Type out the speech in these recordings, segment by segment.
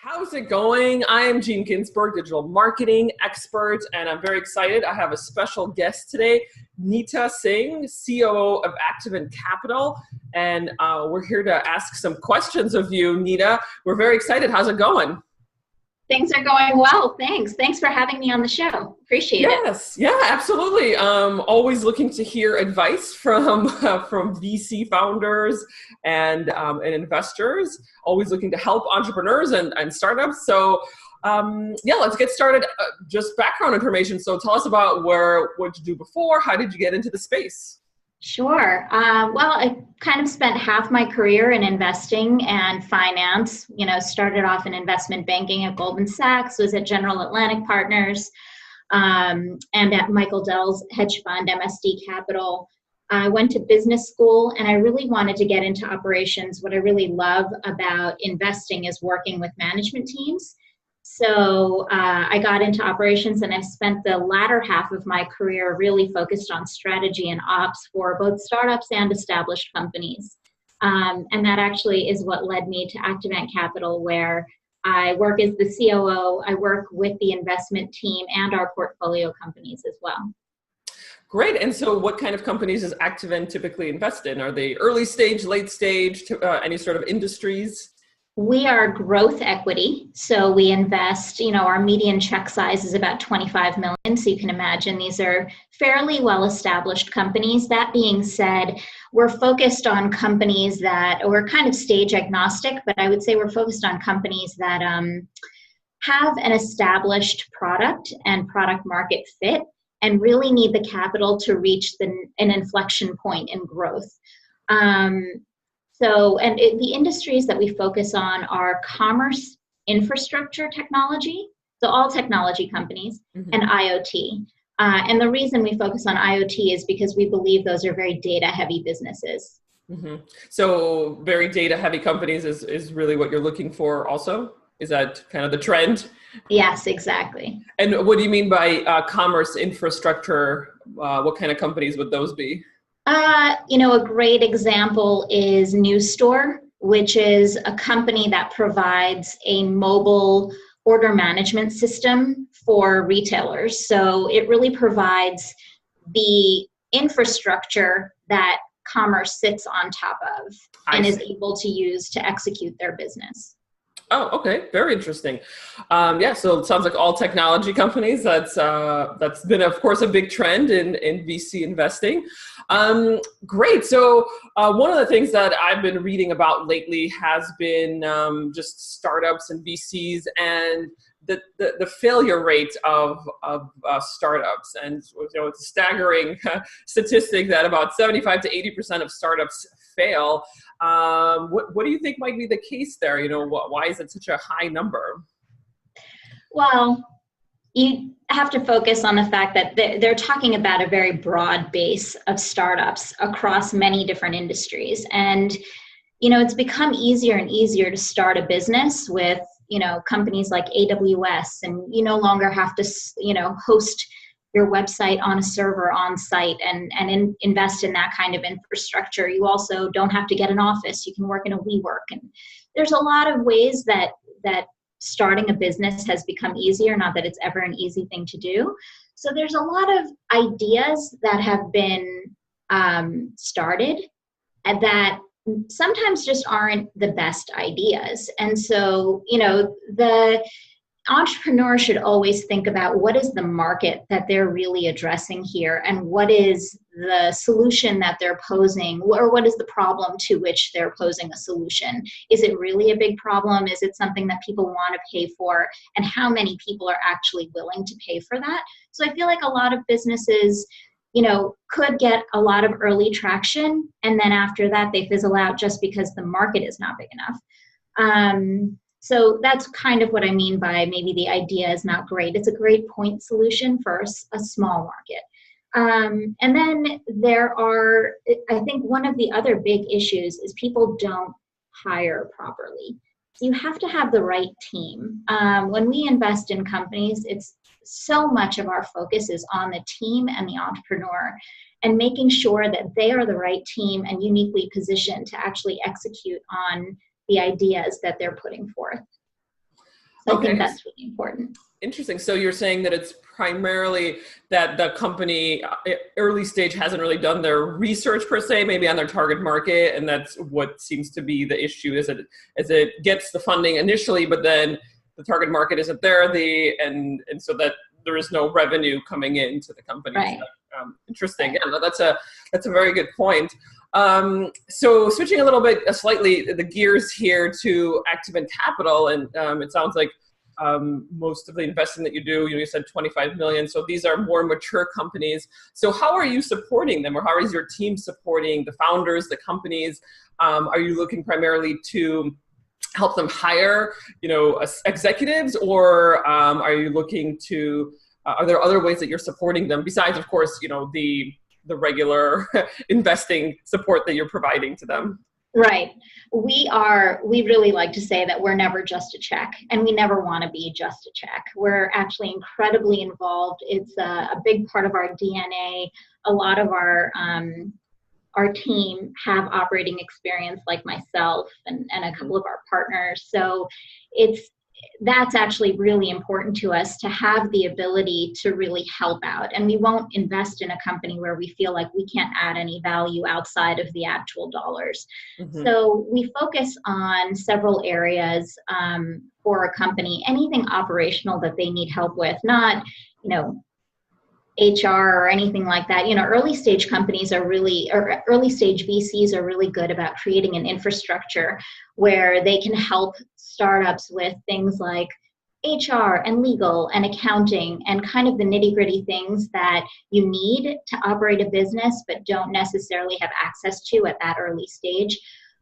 How's it going? I am Ginzburg, digital marketing expert, and I'm very excited. I have a special guest today, Neeta Singh, COO of Activant Capital, and we're here to ask some questions of you, Neeta. We're very excited. How's it going? Things are going well, thanks. Thanks for having me on the show. Appreciate it. Yes, yeah, absolutely. Always looking to hear advice from VC founders and investors. Always looking to help entrepreneurs and startups. So yeah, let's get started. Just background information. So tell us about what you do before. How did you get into the space? Sure. Well, I kind of spent half my career in investing and finance. You know, started off in investment banking at Goldman Sachs, was at General Atlantic Partners, and at Michael Dell's hedge fund, MSD Capital. I went to business school, and I really wanted to get into operations. What I really love about investing is working with management teams. So I got into operations, and I spent the latter half of my career really focused on strategy and ops for both startups and established companies. And that actually is what led me to Activant Capital, where I work as the COO. I work with the investment team and our portfolio companies as well. Great. And so what kind of companies does Activant typically invest in? Are they early stage, late stage, any sort of industries? We are growth equity, so we invest, our median check size is about 25 million, so you can imagine these are fairly well-established companies. That being said, we're focused on companies we're kind of stage agnostic, but I would say we're focused on companies that have an established product and product market fit and really need the capital to reach an inflection point in growth. The industries that we focus on are commerce, infrastructure technology, so all technology companies, and IoT. And the reason we focus on IoT is because we believe those are very data-heavy businesses. So very data-heavy companies is really what you're looking for also? Is that kind of the trend? Yes, exactly. And what do you mean by commerce, infrastructure? What kind of companies would those be? A great example is NewStore, which is a company that provides a mobile order management system for retailers. So it really provides the infrastructure that commerce sits on top of and is able to use to execute their business. Oh, okay. Very interesting. Yeah, so it sounds like all technology companies. That's been, of course, a big trend in VC investing. Great. So one of the things that I've been reading about lately has been just startups and VCs and the failure rate of startups. And it's a staggering statistic that about 75 to 80% of startups fail. What do you think might be the case there? Why is it such a high number? Well, you have to focus on the fact that they're talking about a very broad base of startups across many different industries. And, it's become easier and easier to start a business with, companies like AWS, and you no longer have to, host your website on a server on site and invest in that kind of infrastructure. You also don't have to get an office. You can work in a WeWork. And there's a lot of ways that starting a business has become easier, not that it's ever an easy thing to do. So there's a lot of ideas that have been started and that sometimes just aren't the best ideas. And so, the entrepreneur should always think about what is the market that they're really addressing here, and what is the solution that they're posing, or what is the problem to which they're posing a solution. Is it really a big problem? Is it something that people want to pay for? And how many people are actually willing to pay for that? So I feel like a lot of businesses, could get a lot of early traction, and then after that they fizzle out just because the market is not big enough. So that's kind of what I mean by maybe the idea is not great. It's a great point solution for a small market. And then I think one of the other big issues is people don't hire properly. So you have to have the right team. When we invest in companies, it's so much of our focus is on the team and the entrepreneur, and making sure that they are the right team and uniquely positioned to actually execute on the ideas that they're putting forth. So I Okay. think that's really important. Interesting. So you're saying that it's primarily that the company early stage hasn't really done their research per se, maybe on their target market, and that's what seems to be the issue. Is it gets the funding initially, but then the target market isn't there, and so that there is no revenue coming into the company. Right. So, interesting. Yeah, no, that's a very good point. So switching a little bit, slightly the gears here to Activant Capital, and it sounds like most of the investing that you do, you said 25 million. So these are more mature companies. So how are you supporting them, or how is your team supporting the founders, the companies? Are you looking primarily to help them hire, executives, or are you looking to? Are there other ways that you're supporting them besides, of course, the regular investing support that you're providing to them? Right. We really like to say that we're never just a check, and we never want to be just a check. We're actually incredibly involved. It's a big part of our DNA. A lot of our team have operating experience like myself and a couple of our partners. So that's actually really important to us, to have the ability to really help out. And we won't invest in a company where we feel like we can't add any value outside of the actual dollars. Mm-hmm. So we focus on several areas for a company, anything operational that they need help with, not, HR or anything like that. Early stage companies or early stage VCs are really good about creating an infrastructure where they can help startups with things like HR and legal and accounting and kind of the nitty-gritty things that you need to operate a business but don't necessarily have access to at that early stage.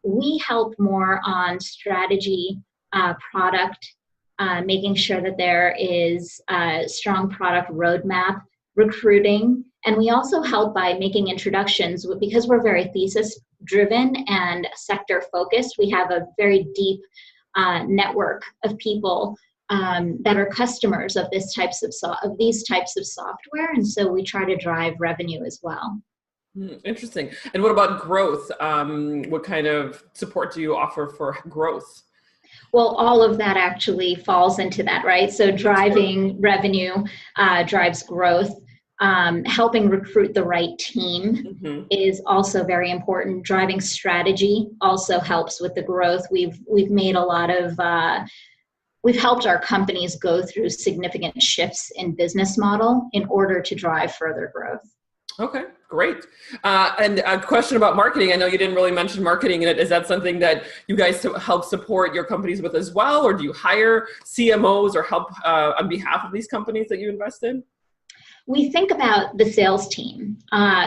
We help more on strategy, product, making sure that there is a strong product roadmap, recruiting, and we also help by making introductions. Because we're very thesis driven and sector focused, we have a very deep network of people that are customers of these types of software, and so we try to drive revenue as well. Interesting. And what about growth? What kind of support do you offer for growth? Well, all of that actually falls into that, right? So driving revenue drives growth. Helping recruit the right team is also very important. Driving strategy also helps with the growth. We've made a lot of we've helped our companies go through significant shifts in business model in order to drive further growth. Okay, great. And a question about marketing. I know you didn't really mention marketing in it. Is that something that you guys help support your companies with as well? Or do you hire CMOs or help on behalf of these companies that you invest in? We think about the sales team.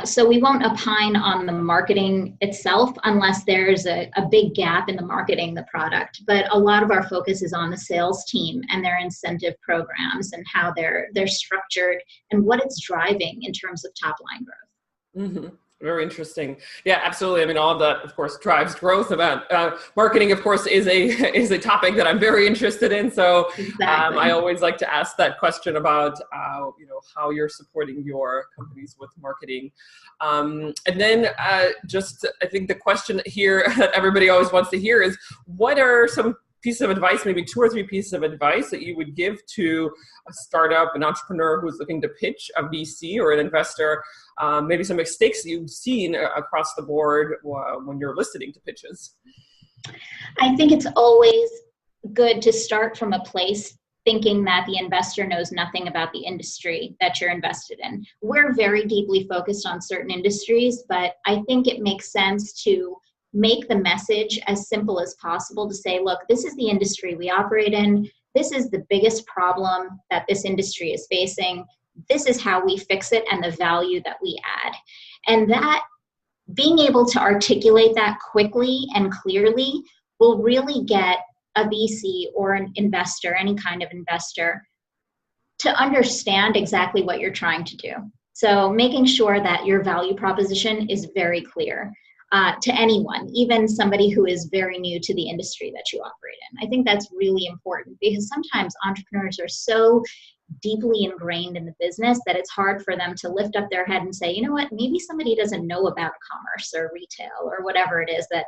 So we won't opine on the marketing itself unless there's a big gap in the marketing the product. But a lot of our focus is on the sales team and their incentive programs and how they're structured and what it's driving in terms of top line growth. Mm-hmm. Very interesting. Yeah, absolutely. I mean, all of that, of course, drives growth. About marketing, of course, is a topic that I'm very interested in. So exactly. I always like to ask that question about how you're supporting your companies with marketing. And then I think the question here that everybody always wants to hear is, what are some pieces of advice, maybe 2 or 3 pieces of advice that you would give to a startup, an entrepreneur who's looking to pitch a VC or an investor, maybe some mistakes you've seen across the board when you're listening to pitches? I think it's always good to start from a place thinking that the investor knows nothing about the industry that you're invested in. We're very deeply focused on certain industries, but I think it makes sense to make the message as simple as possible to say, look, this is the industry we operate in. This is the biggest problem that this industry is facing. This is how we fix it and the value that we add. And that being able to articulate that quickly and clearly will really get a VC or an investor, any kind of investor, to understand exactly what you're trying to do. So making sure that your value proposition is very clear. To anyone, even somebody who is very new to the industry that you operate in. I think that's really important because sometimes entrepreneurs are so deeply ingrained in the business that it's hard for them to lift up their head and say, you know what, maybe somebody doesn't know about commerce or retail or whatever it is that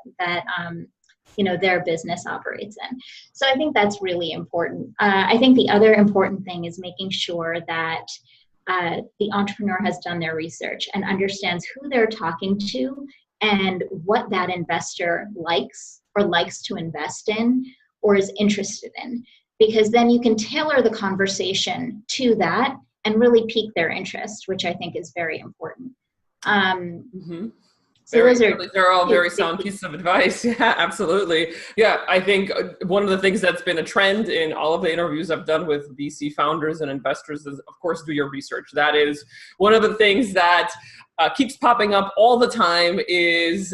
their business operates in. So I think that's really important. I think the other important thing is making sure that the entrepreneur has done their research and understands who they're talking to and what that investor likes or likes to invest in or is interested in, because then you can tailor the conversation to that and really pique their interest, which I think is very important. So they're all very sound pieces of advice. Yeah, absolutely. Yeah, I think one of the things that's been a trend in all of the interviews I've done with VC founders and investors is, of course, do your research. That is one of the things that keeps popping up all the time is,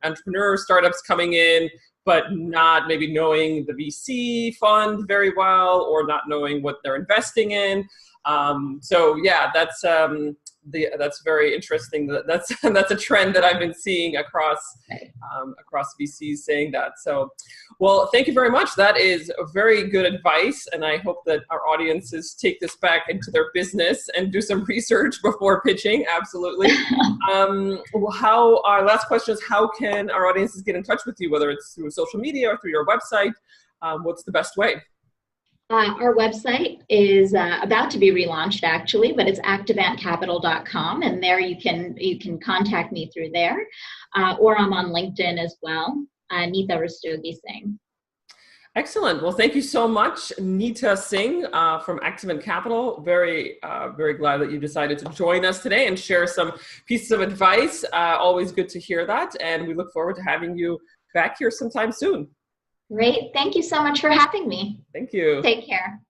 entrepreneurs, startups coming in, but not maybe knowing the VC fund very well or not knowing what they're investing in. So yeah, that's very interesting. That's a trend that I've been seeing across VCs saying that. So, well, thank you very much. That is a very good advice, and I hope that our audiences take this back into their business and do some research before pitching. Absolutely. Our last question is, how can our audiences get in touch with you, whether it's through social media or through your website? What's the best way? Our website is about to be relaunched, actually, but it's activantcapital.com, and there you can contact me through there, or I'm on LinkedIn as well, Neeta Singh. Excellent. Well, thank you so much, Neeta Singh from Activant Capital. Very glad that you decided to join us today and share some pieces of advice. Always good to hear that, and we look forward to having you back here sometime soon. Great. Thank you so much for having me. Thank you. Take care.